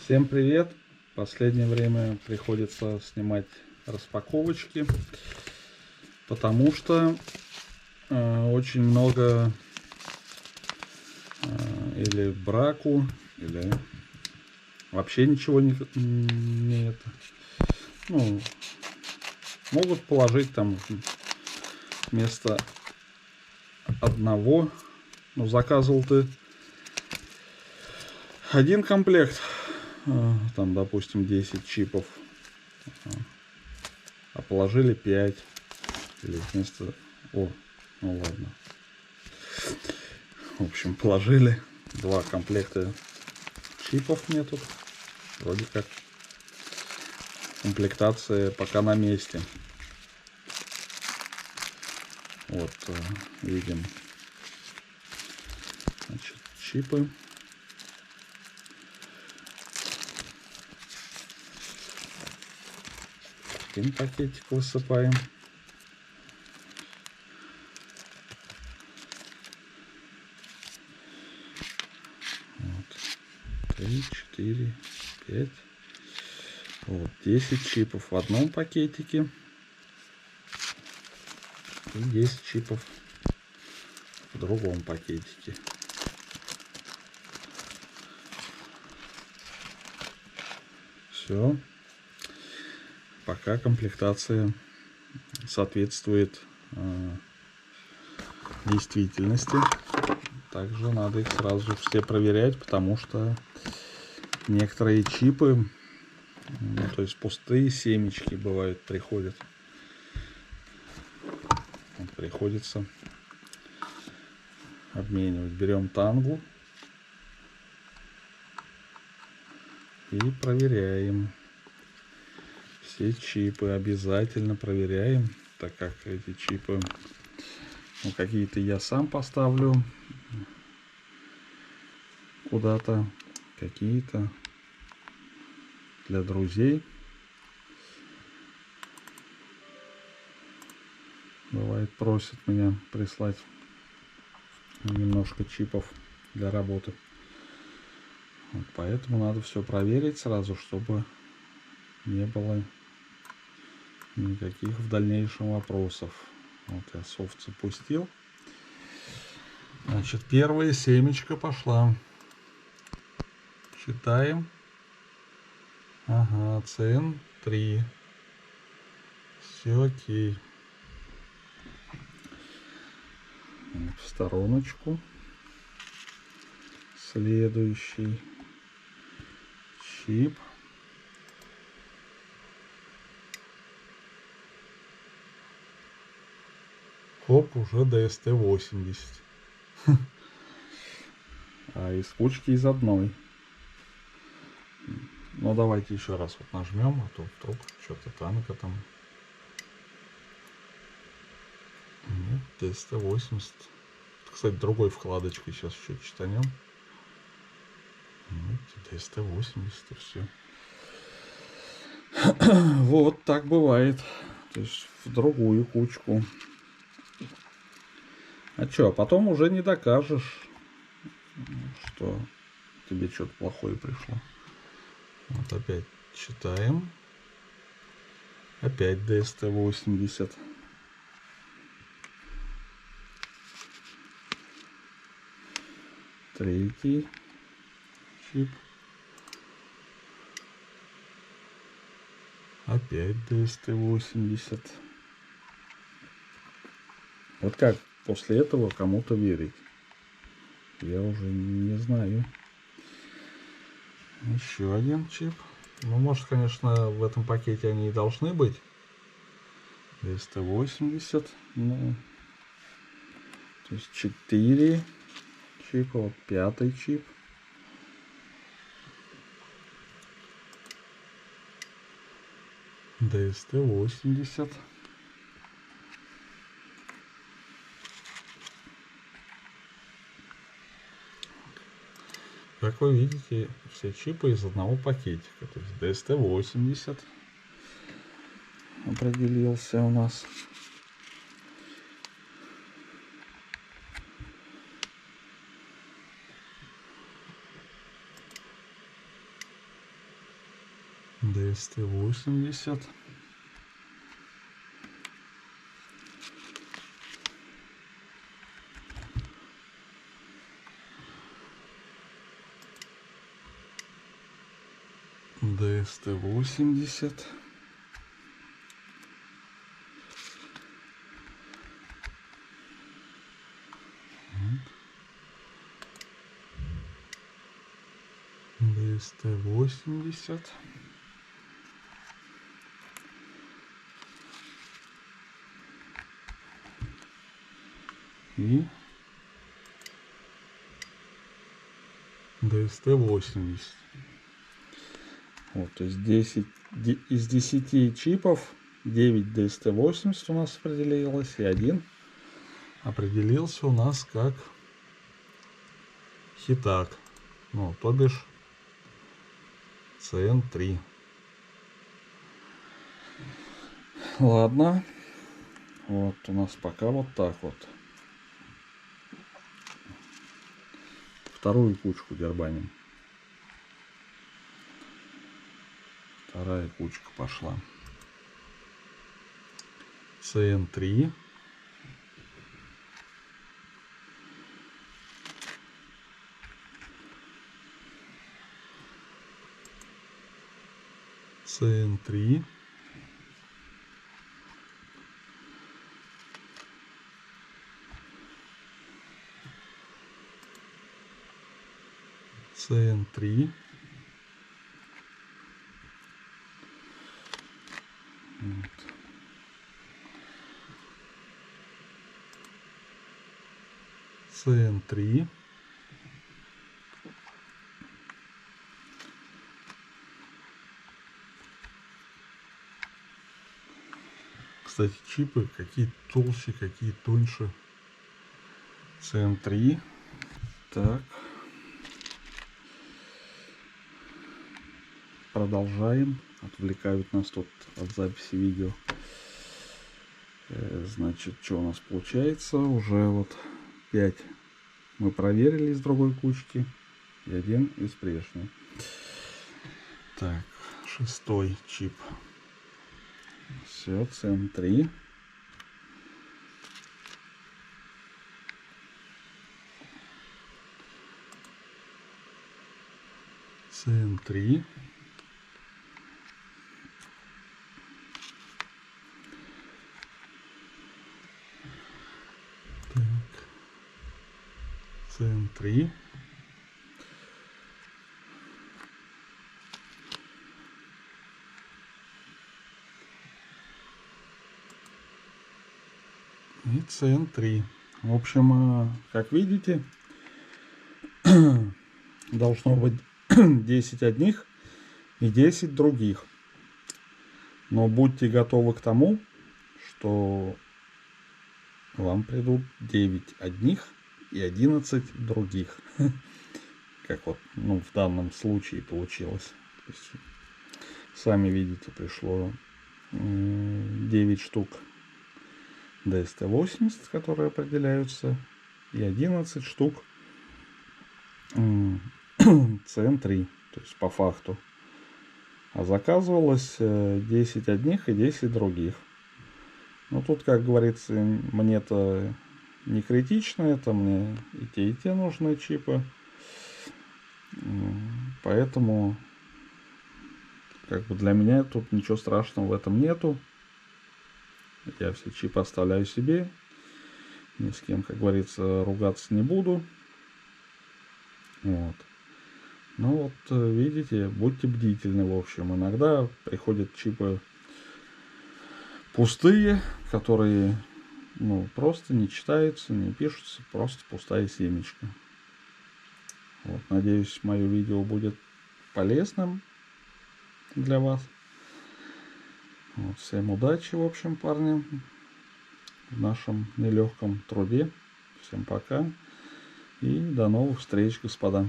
Всем привет! В последнее время приходится снимать распаковочки, потому что очень много или браку, или вообще ничего не это. Ну, могут положить там вместо одного. Ну, заказывал ты один комплект, там, допустим, 10 чипов, а положили 5. Или вместо... О, ну ладно. В общем, положили 2 комплекта чипов мне тут. Вроде как комплектация пока на месте. Вот, видим, значит, чипы. Один пакетик высыпаем. Вот. 3, 4, 5. Вот, 10 чипов в одном пакетике. И 10 чипов в другом пакетике. Все. Пока комплектация соответствует действительности. Также надо их сразу все проверять, потому что некоторые чипы, ну, то есть пустые семечки бывают, приходят. Вот, приходится обменивать. Берем тангу и проверяем. Все чипы обязательно проверяем, так как эти чипы, ну, какие-то я сам поставлю куда-то, какие-то для друзей. Бывает, просят меня прислать немножко чипов для работы. Вот, поэтому надо все проверить сразу, чтобы не было никаких в дальнейшем вопросов. Вот я софт запустил. Значит, первая семечка пошла. Читаем. Ага, CN 3. Все окей. В стороночку. Следующий чип. Хоп, уже DST-80. А из кучки из одной. Ну, давайте еще раз вот нажмем, а то вдруг что-то танка там. Нет, DST-80. Кстати, другой вкладочкой сейчас еще читанем. DST-80 и все. Вот так бывает. То есть в другую кучку. А что, потом уже не докажешь, что тебе что-то плохое пришло. Вот опять читаем. Опять DST-80. Третий чип. Опять DST-80. Вот как после этого кому-то верить? Я уже не знаю. Еще один чип. Ну, может, конечно, в этом пакете они и должны быть. DST-80. Ну, то есть 4 чипа. Вот 5-й чип. DST-80. Как вы видите, все чипы из одного пакетика. То есть DST-80 определился у нас. DST-80. DST-80. DST-80. И DST-80. Вот, то есть 10, из 10 чипов 9 DST-80 у нас определилось, и один определился у нас как Хитак, ну, то бишь CN3. Ладно, вот у нас пока вот так вот. Вторую кучку дербаним. Вторая кучка пошла. CN3. CN3. CN3. Вот. CN3. Кстати, чипы какие толще, какие тоньше. CN3. Так. Продолжаем. Отвлекают нас тут от записи видео. Значит, что у нас получается? Уже вот 5 мы проверили из другой кучки. И один из прежней. Так, 6-й чип. Все, CN3. CN3. Так. CN3. И CN3. В общем, как видите, должно быть 10 одних и 10 других. Но будьте готовы к тому, что вам придут 9 одних и 11 других. Как вот, ну, в данном случае получилось. То есть, сами видите, пришло 9 штук DST-80, которые определяются, и 11 штук CN3, то есть по факту. А заказывалось 10 одних и 10 других. Ну тут, как говорится, мне-то не критично, это мне и те нужны чипы. Поэтому как бы для меня тут ничего страшного в этом нету. Я все чипы оставляю себе. Ни с кем, как говорится, ругаться не буду. Вот. Ну вот, видите, будьте бдительны, в общем. Иногда приходят чипы пустые, которые, ну, просто не читаются, не пишутся, просто пустая семечка. Вот, надеюсь, мое видео будет полезным для вас. Вот, всем удачи, в общем, парни, в нашем нелегком труде. Всем пока и до новых встреч, господа.